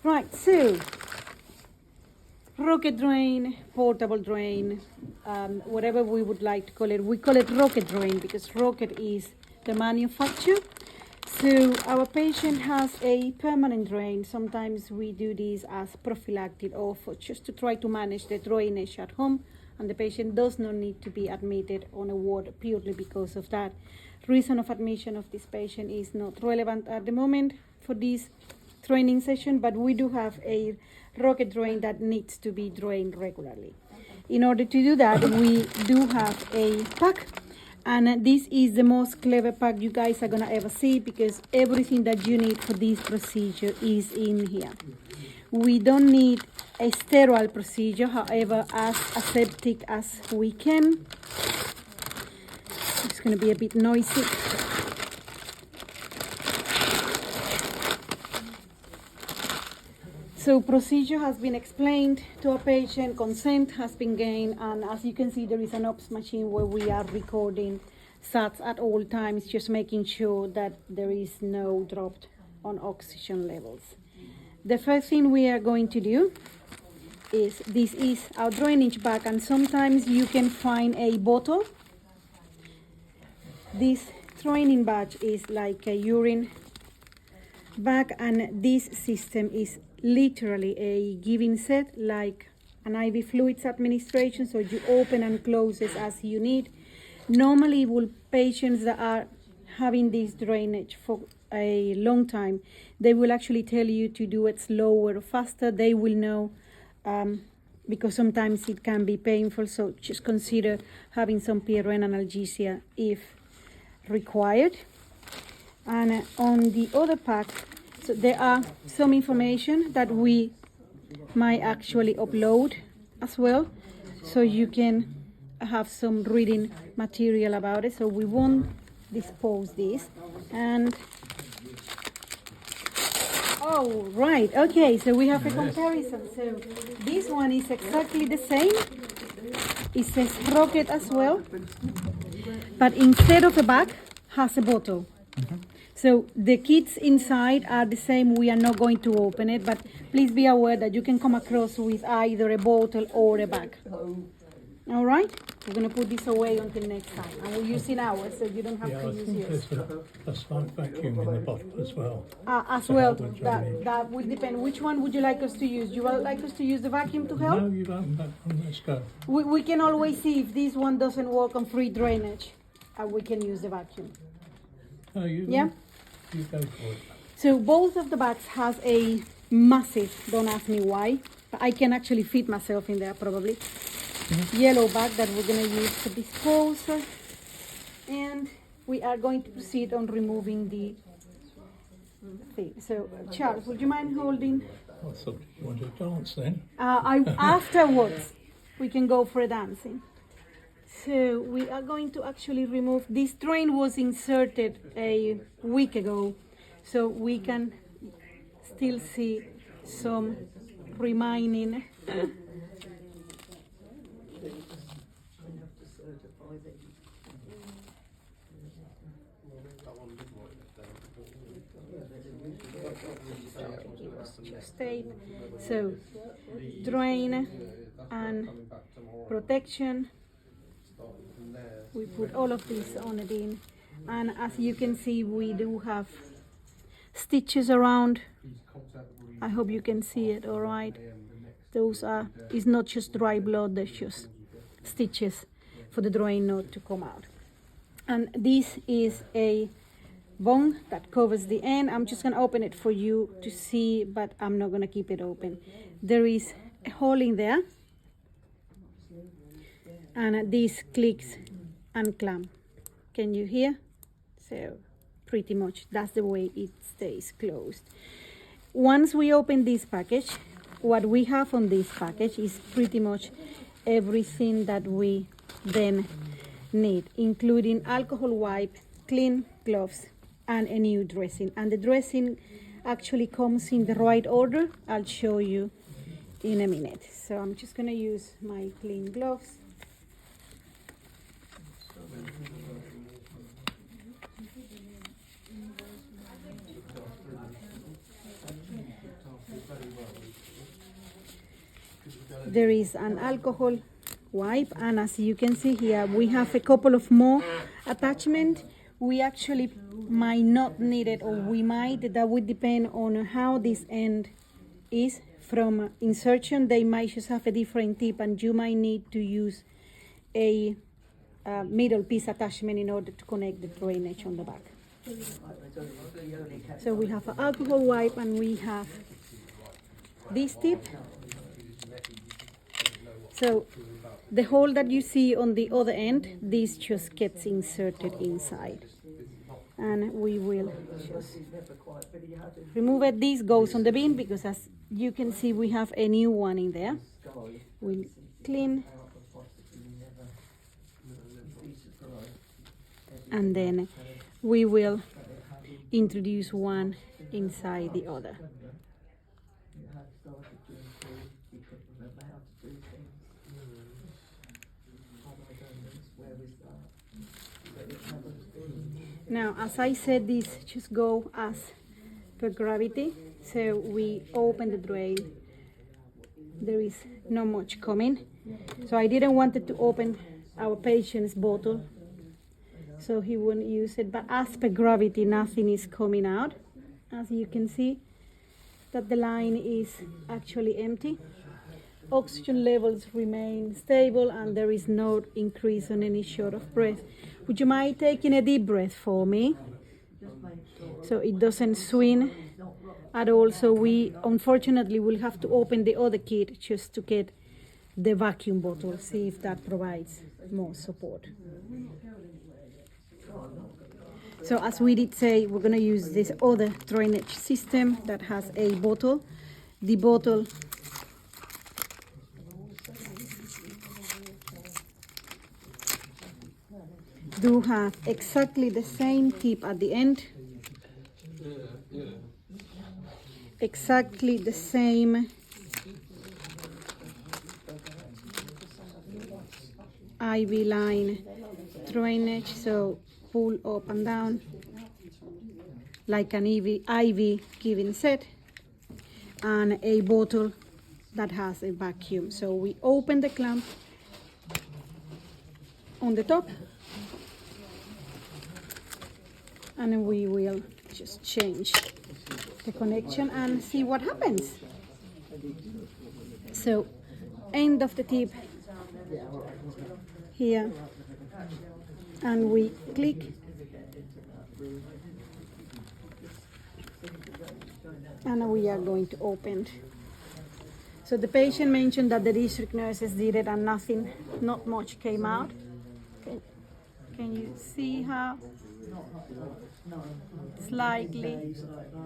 Right, so rocket drain, portable drain, whatever we would like to call it. We call it rocket drain because rocket is the manufacturer. So our patient has a permanent drain. Sometimes we do this as prophylactic or for just to try to manage the drainage at home, and the patient does not need to be admitted on a ward purely because of that. Reason of admission of this patient is not relevant at the moment for this training session, but we do have a rocket drain that needs to be drained regularly. In order to do that, we do have a pack, and this is the most clever pack you guys are gonna ever see because everything that you need for this procedure is in here. We don't need a sterile procedure, however, as aseptic as we can. It's gonna be a bit noisy. So procedure has been explained to a patient, consent has been gained, and as you can see, there is an OPS machine where we are recording SATs at all times, just making sure that there is no drop on oxygen levels. The first thing we are going to do is, this is our drainage bag, and sometimes you can find a bottle. This training bag is like a urine bag, and this system is literally a giving set, like an IV fluids administration, so you open and close it as you need. Normally, with patients that are having this drainage for a long time, they will actually tell you to do it slower or faster. They will know because sometimes it can be painful, so just consider having some PRN analgesia if required. And on the other pack, so there are some information that we might actually upload as well, so you can have some reading material about it. So we won't dispose this. And oh, right, okay, so we have a comparison. So this one is exactly the same. It says rocket as well, but instead of a bag, has a bottle. So the kits inside are the same. We are not going to open it, but please be aware that you can come across with either a bottle or a bag. All right? We're going to put this away until next time. And we're using ours, so you don't have to use yours. There's a slight vacuum in the bottle as well. As well, that will depend. Which one would you like us to use? You would like us to use the vacuum to help? No, you don't. Let's go. We can always see if this one doesn't work on free drainage, and we can use the vacuum. No, Yeah? You go for it. So both of the bags has a massive, don't ask me why, but I can actually fit myself in there probably. Yellow bag that we're going to use for disposal. And we are going to proceed on removing the thing. So Charles, would you mind holding? I thought you wanted to dance then. Afterwards, we can go for a dancing. So we are going to actually remove, this drain was inserted a week ago, so we can still see some remaining. Just tape. So drain and protection. We put all of this on it in, and as you can see, we do have stitches around. I hope you can see it. All right, those are, it's not just dry blood, there's just stitches for the drain not to come out. And this is a bung that covers the end. I'm just gonna open it for you to see, but I'm not gonna keep it open. There is a hole in there, and this clicks and clamp. Can you hear? So pretty much that's the way it stays closed. Once we open this package, what we have on this package is pretty much everything that we then need, including alcohol wipe, clean gloves, and a new dressing. And the dressing actually comes in the right order. I'll show you in a minute. So I'm just gonna use my clean gloves. there is an alcohol wipe, and as you can see here, we have a couple of more attachment. We actually might not need it, or we might. That would depend on how this end is from insertion. They might just have a different tip, and you might need to use a middle piece attachment in order to connect the drainage on the back. So we have an alcohol wipe, and we have this tip. So the hole that you see on the other end, this just gets inserted inside. And we will just remove it. This goes on the bin because, as you can see, we have a new one in there. We'll clean. And then we will introduce one inside the other. Now, as I said, these just go as per gravity. So we open the drain. There is not much coming. So I didn't want it to open our patient's bottle, so he wouldn't use it. But as per gravity, nothing is coming out. As you can see, that the line is actually empty. Oxygen levels remain stable, and there is no increase on any short of breath. Would you mind taking a deep breath for me? So it doesn't swing at all. So we unfortunately will have to open the other kit just to get the vacuum bottle, see if that provides more support. So as we did say, we're going to use this other drainage system that has a bottle. The bottle do have exactly the same tip at the end, exactly the same IV line drainage, so pull up and down like an IV giving set, and a bottle that has a vacuum. So we open the clamp on the top, and then we will just change the connection and see what happens. So end of the tip here, and we click, and we are going to open. So the patient mentioned that the district nurses did it and not much came out. Can you see how slightly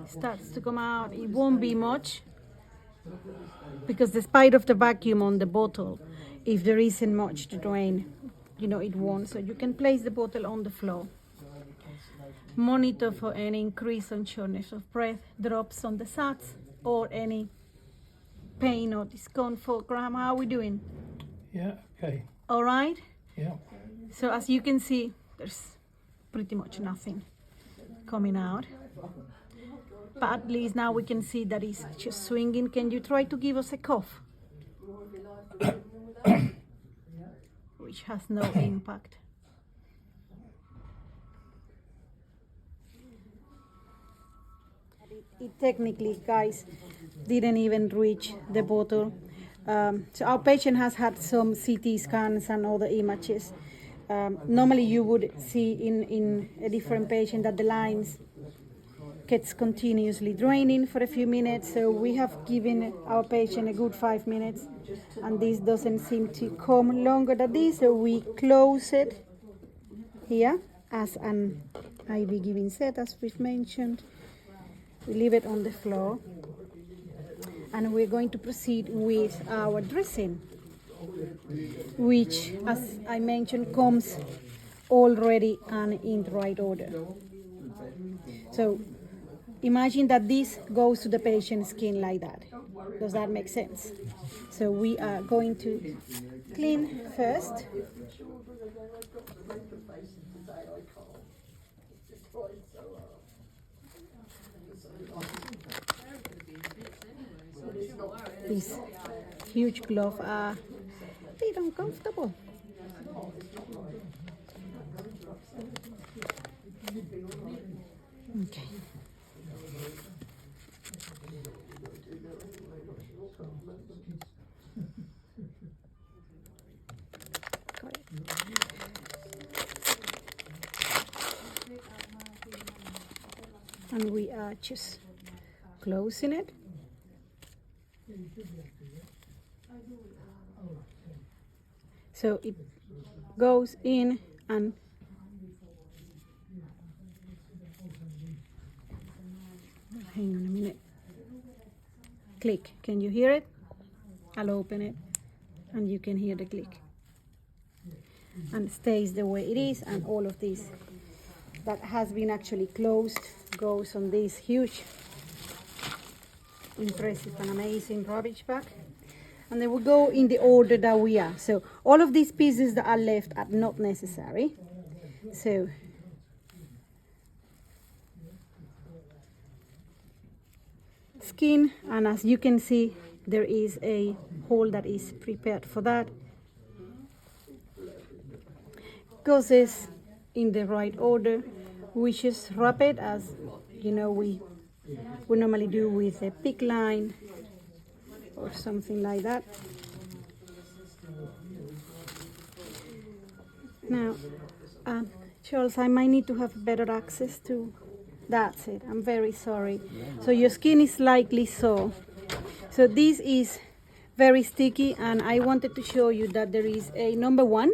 starts to come out? It won't be much, because despite of the vacuum on the bottle, if there isn't much to drain, it won't. So you can place the bottle on the floor. Monitor for any increase on shortness of breath, drops on the SATs, or any pain or discomfort. Graham, how are we doing? Yeah, okay. All right? Yeah. So as you can see, there's pretty much nothing coming out. But at least now we can see that it's just swinging. Can you try to give us a cough? Which has no impact. It technically, guys, didn't even reach the bottle. So our patient has had some CT scans and other images. Normally you would see in a different patient that the lines gets continuously draining for a few minutes. So we have given our patient a good 5 minutes, and this doesn't seem to come longer than this. So we close it here as an IV giving set, as we've mentioned. We leave it on the floor, and we're going to proceed with our dressing, which, as I mentioned, comes already and in the right order. So imagine that this goes to the patient's skin like that. Does that make sense? So we are going to clean first. This huge gloves are a bit uncomfortable. Okay. Got it. And we are just closing it. So it goes in and hang on a minute. Click. Can you hear it? I'll open it and you can hear the click. And it stays the way it is, and all of this that has been actually closed goes on this huge, impressive and amazing rubbish bag. And they will go in the order that we are. So all of these pieces that are left are not necessary. So skin, and as you can see, there is a hole that is prepared for that. Goes this in the right order. We just wrap it as you know we normally do with a PICC line or something like that. Now, Charles, I might need to have better access to. That's it. I'm very sorry. So your skin is slightly sore. So this is very sticky, and I wanted to show you that there is a number one,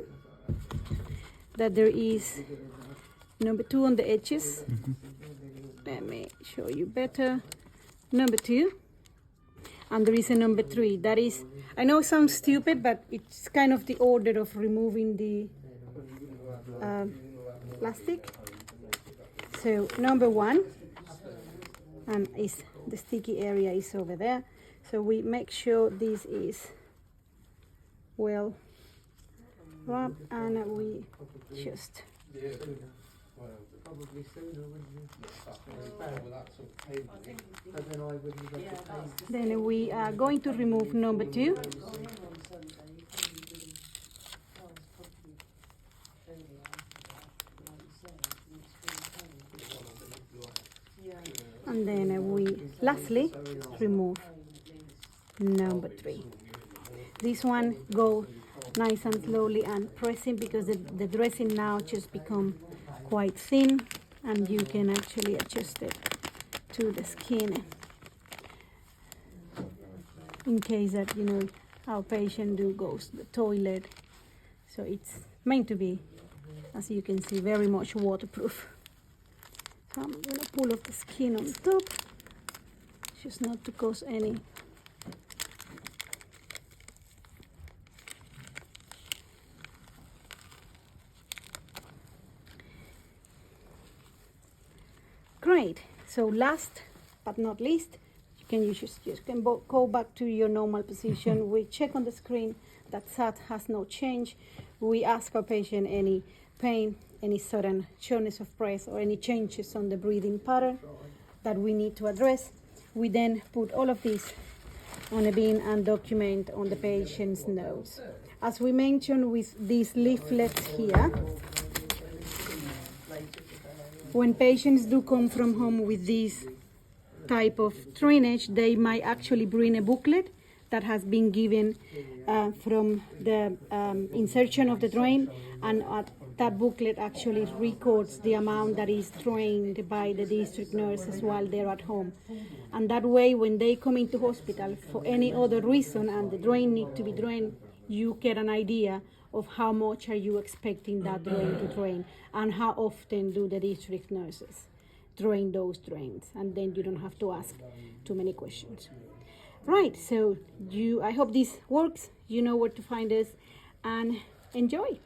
that there is number two on the edges. Let me show you better. Number two, and there is a number three. That is, I know it sounds stupid, but it's kind of the order of removing the plastic. So number one, and is the sticky area is over there. So we make sure this is well wrapped, and we just then we are going to remove number two. And then we lastly remove number three. This one go nice and slowly and pressing, because the dressing now just become quite thin, and you can actually adjust it to the skin in case that our patient goes to the toilet. So it's meant to be, as you can see, very much waterproof. So I'm going to pull off the skin on top, just not to cause any great. So last but not least, you can go back to your normal position. We check on the screen that SAT has no change. We ask our patient any pain, any sudden shortness of breath, or any changes on the breathing pattern that we need to address. We then put all of this on a bin and document on the patient's notes. As we mentioned with these leaflets here, when patients do come from home with this type of drainage, they might actually bring a booklet that has been given from the insertion of the drain, and that booklet actually records the amount that is drained by the district nurses while they're at home. And that way, when they come into hospital for any other reason and the drain need to be drained, you get an idea of how much are you expecting that drain to drain, and how often do the district nurses drain those drains, and then you don't have to ask too many questions. Right, so I hope this works. You know where to find us, and enjoy.